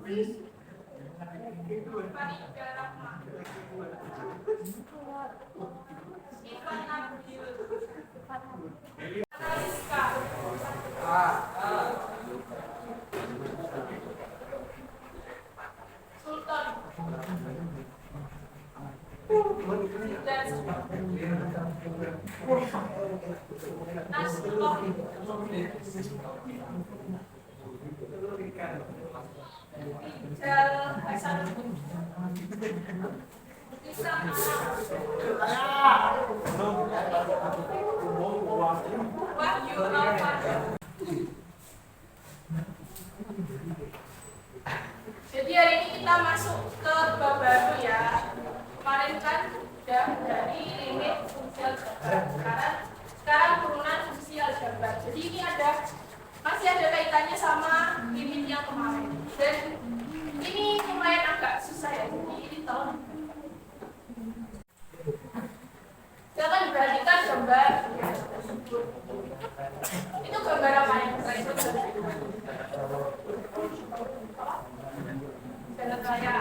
Farida Rahma, Ivan Nabil, Rizka, Sultan, dan Nasrullah, Rijal Hasanuddin, Isam Wahyu Alfan. Jadi hari ini kita masuk ke bab baru ya. Kemarin kan sudah dari limit fungsi aljabar. Sekarang turunan fungsi aljabar. Jadi ini masih ada kaitannya sama limit yang kemarin. Dan ini lumayan agak susah ya. Jadi ini tolong. Silakan perhatikan gambar. Itu gambar apa yang saya jalan raya.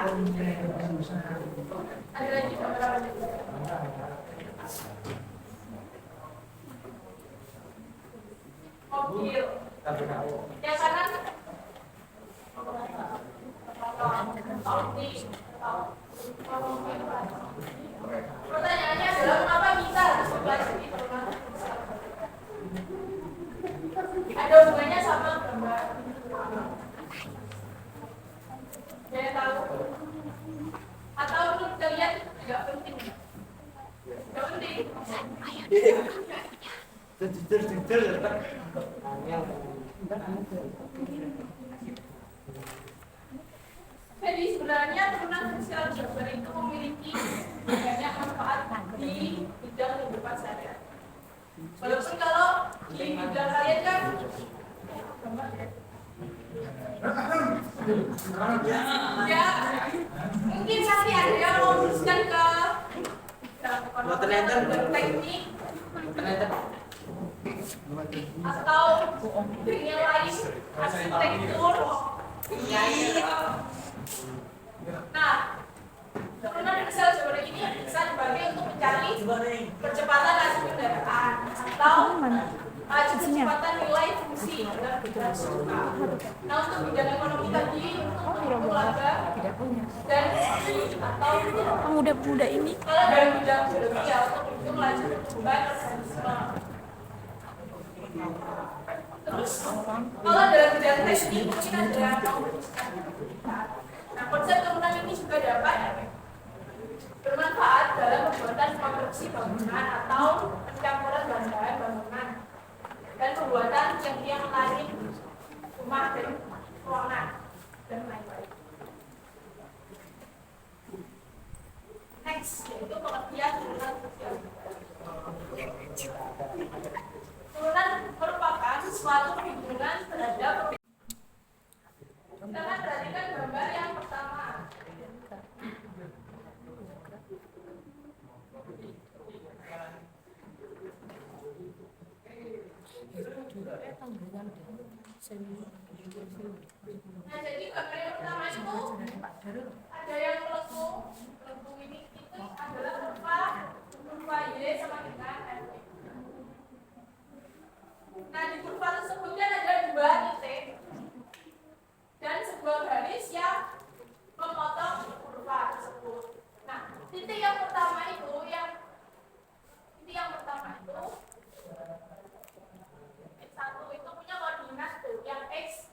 Ada lagi gambar apa? Mobil. Yang kanan Audi. Pertanyaannya adalah mengapa kita harus mempelajari turunan? Ada hubungannya sama gambar. Saya tahu. Atau menurut kalian tidak penting? Tidak penting. Jadi sebenarnya turunan fungsi aljabar itu memiliki banyak manfaat di bidang kehidupan sehari-hari. Walaupun kalau di bidang kalian kan ya mungkin nanti ada yang mau meneruskan ke teknik atau nilai arsitektur. Nah, turunan fungsi aljabar ini bisa dipakai untuk mencari percepatan laju kendaraan atau kecepatan nilai fungsi dalam bidang suka. Nah, untuk bidang ekonomi tadi untuk laba dan atau muda ini. Kalau dalam bidang biologi ya untuk menghitung laju pertumbuhan organisme. Terus kalau dalam bidang teknik mungkin ada yang mau meneruskan. Nah, konsep turunan ini juga dapat bermanfaat dalam pembuatan konstruksi bangunan atau pencampuran bahan-bahan bangunan dan pembuatan tiang-tiang lain rumah dan ruangan dan lain-lain. Next, yaitu pengertian turunan sosial. Turunan merupakan suatu hubungan terhadap. Kita akan perhatikan gambar yang pertama. Nah, jadi gambar yang pertama itu ada yang melengkung ini itu adalah kurva Y sama dengan F. Nah, di kurva tersebut kan ada dua titik dan sebuah garis yang memotong kurva tersebut. Nah, titik yang pertama itu X1 itu punya koordinat tuh yang X,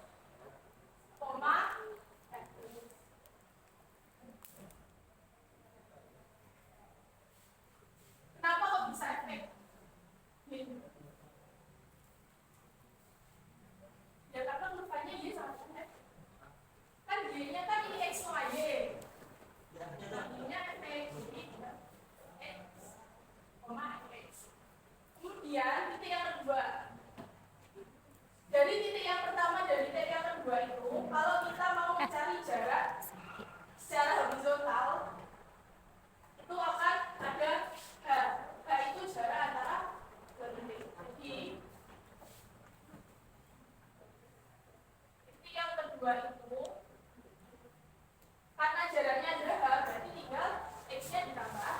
ditambah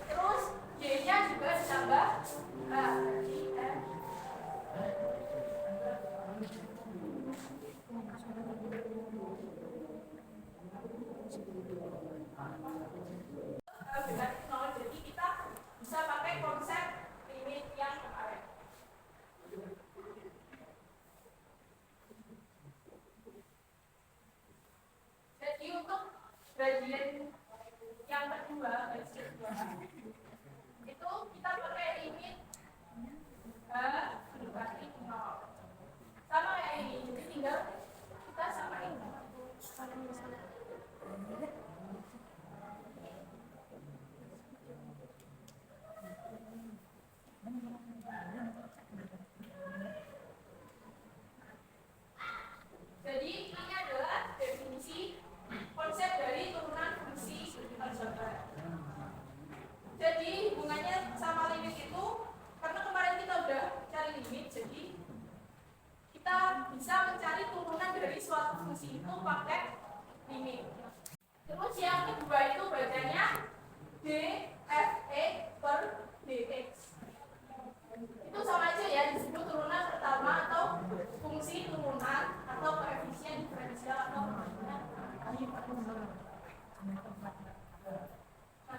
terus Y-nya juga ditambah berarti F. Dengan nol, jadi kita bisa pakai konsep limit yang kemarin. Jadi untuk bagian yang kedua, itu kita pakai limit mendekati nol. Sama kayak ini, jadi tinggal kita samain. Jadi ini adalah definisi konsep dari turunan fungsi aljabar. Jadi hubungannya sama limit itu, karena kemarin kita udah cari limit, jadi kita bisa mencari turunan dari suatu fungsi itu pakai limit. Terus yang kedua itu bacanya dfx per dx. Itu sama aja ya, disebut turunan pertama atau fungsi turunan atau koefisien diferensial atau nah,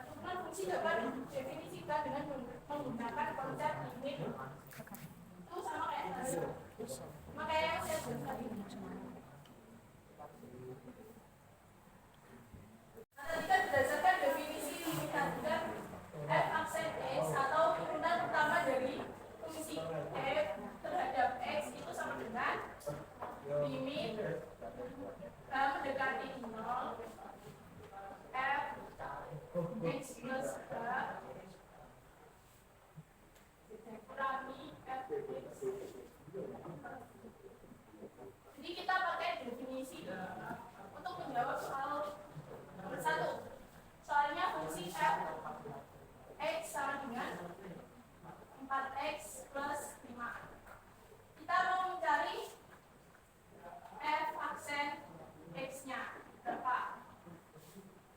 turunan fungsi dapat didefinisikan dengan menggunakan konsep limit. Itu sama kayak tadi. Makanya yang saya sebut tadi. Nah, tadi kan berdasarkan definisi limit tadi kan f aksen x atau turunan pertama dari fungsi f terhadap x itu sama dengan limit mendekati 0 f x plus h kurangi f x. Jadi kita pakai definisi untuk menjawab soal nomor 1. Soalnya fungsi f x sama dengan 4x plus 5. Kita mau mencari f aksen x-nya berapa.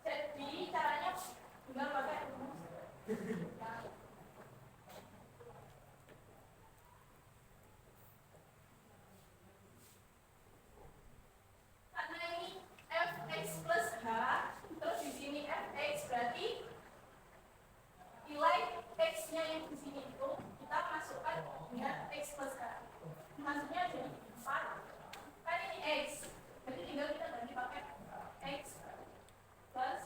Jadi caranya tinggal pakai rumus. Karena ini fx plus h, terus di sini fx berarti nilai x-nya yang di sini itu kita masukkan dengan x plus h. Maksudnya jadi 4. Kan ini x. Jadi tinggal kita ganti pakai x plus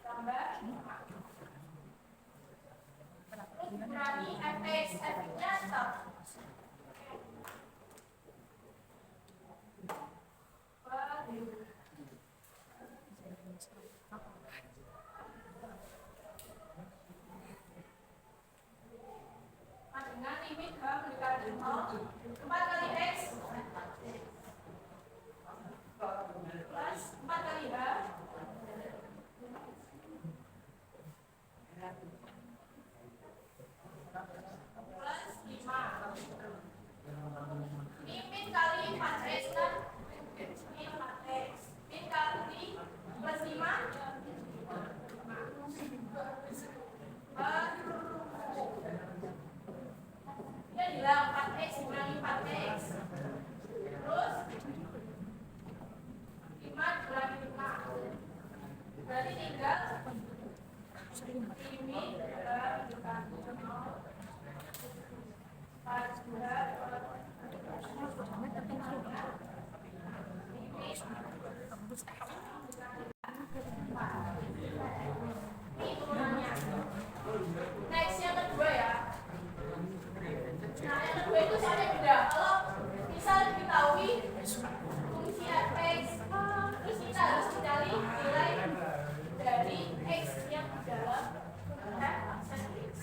tambah 5. Terus kurangi fx. Fx-nya tetap dengan limit h mendekati 0, 4 kali x plus 4 kali h plus 5. Limit kali 4x kan ini 4x. Limit kali plus 5 dia bilang 4x dikurangi 4x terus 5 dikurangi 5 berarti tinggal limit bukan 4 ini turunannya. Next yang kedua ya. Nah yang kedua itu soalnya beda. Kalau misal diketahui fungsi fx, terus kita harus mencari nilai dari x yang di dalam f aksen x.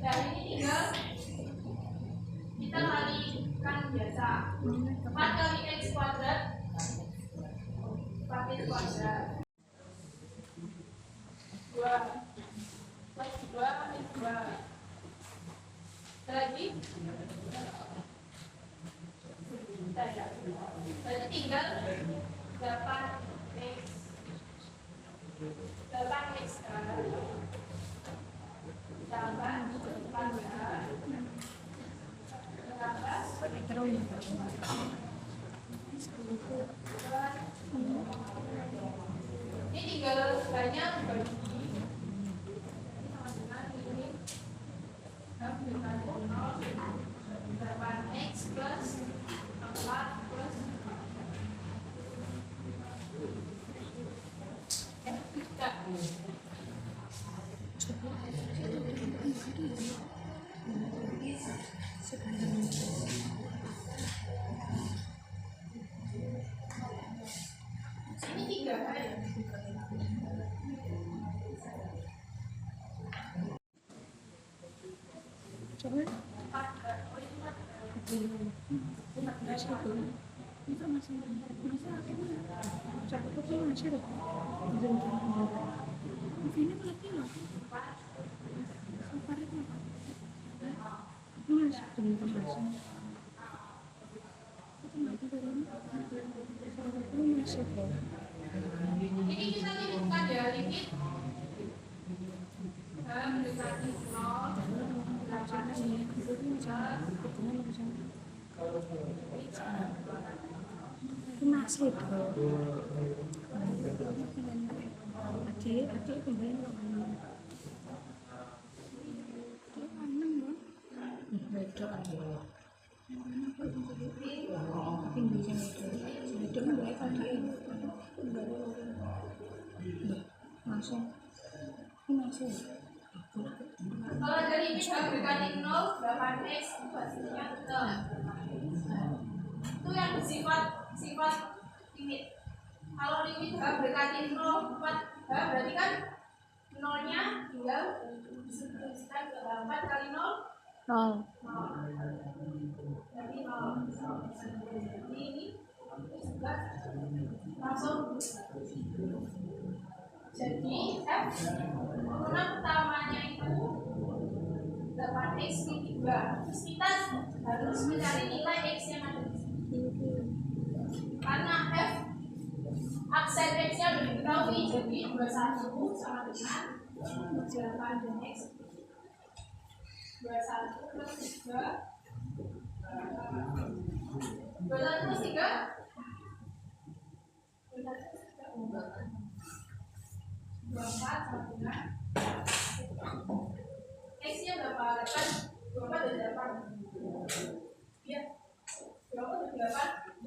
Dan ini tinggal kita kalikan biasa 4 kali x kuadrat 4 x kuadrat 2 plus 2 x 2 lagi berarti tinggal 8x tambah 14 ini tinggal banyak bagi ini 8x plus 4 plus ini 3 kali. Ini kita limitkan ya, limit mendekati 0 masih adik kembali kalau dari limit mendekati 0 8x hasilnya itu yang bersifat limit. Kalau limit mendekati 0 4 berarti kan 0-nya tinggal disusun ke 4 kali 0 0 jadi 0 jadi ini juga langsung jadi F urunan pertamanya itu 8x min 3 terus kita harus mencari nilai x yang ada di sini karena F aksen x nya sudah diketahui jadi 21 sama dengan 8x 21 plus 3 21 plus 3 24 sama dengan x nya berapa? 8 24 dan 8 ya berapa dan 8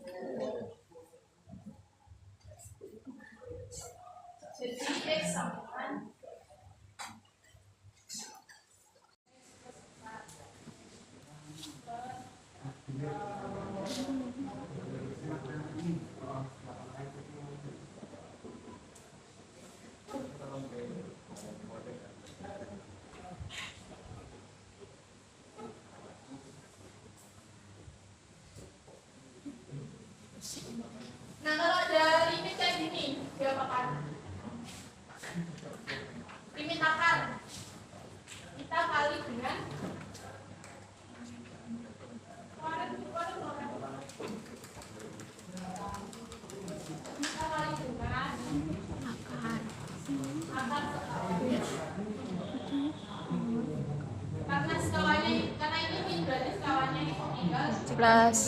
jadi x sama dengan nah kalau ada limit kayak gini diapakan? Limit akar kita kali dengan karena skawanya karena ini berarti skawanya itu tinggal plus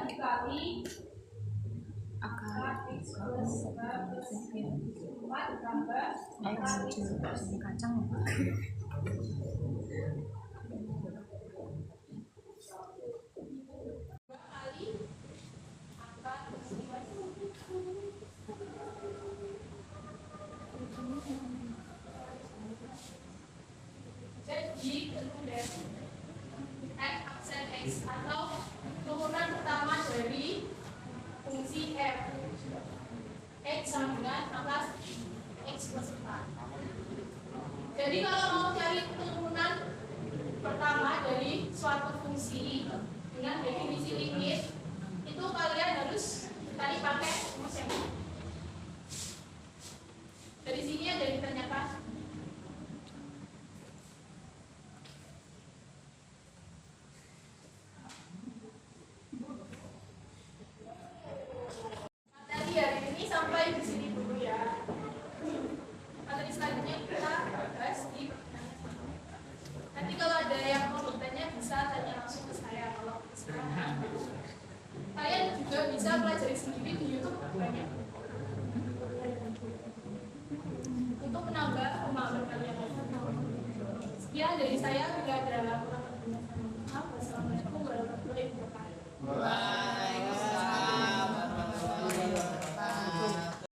dikali akar X plus 4 ditambah akar X plus kacang. 2 kali akar X plus 4. Jadi kemudian aksen X atau turunan pertama dari fungsi f X sama dengan akar X plus 4. Jadi kalau mau cari turunan pertama dari suatu fungsi dengan definisi limit, itu kalian harus tadi pakai rumus yang ini. Dari sini ada ditanyakan. Materi hari ini sampai di sini dulu ya. Materi selanjutnya kita bahas di nanti kalau ada yang mau bertanya bisa tanya langsung ke saya. Kalau sekarang kalian juga bisa pelajari sendiri di YouTube banyak untuk menambah pemahaman kalian. Sekian dari saya, bila ada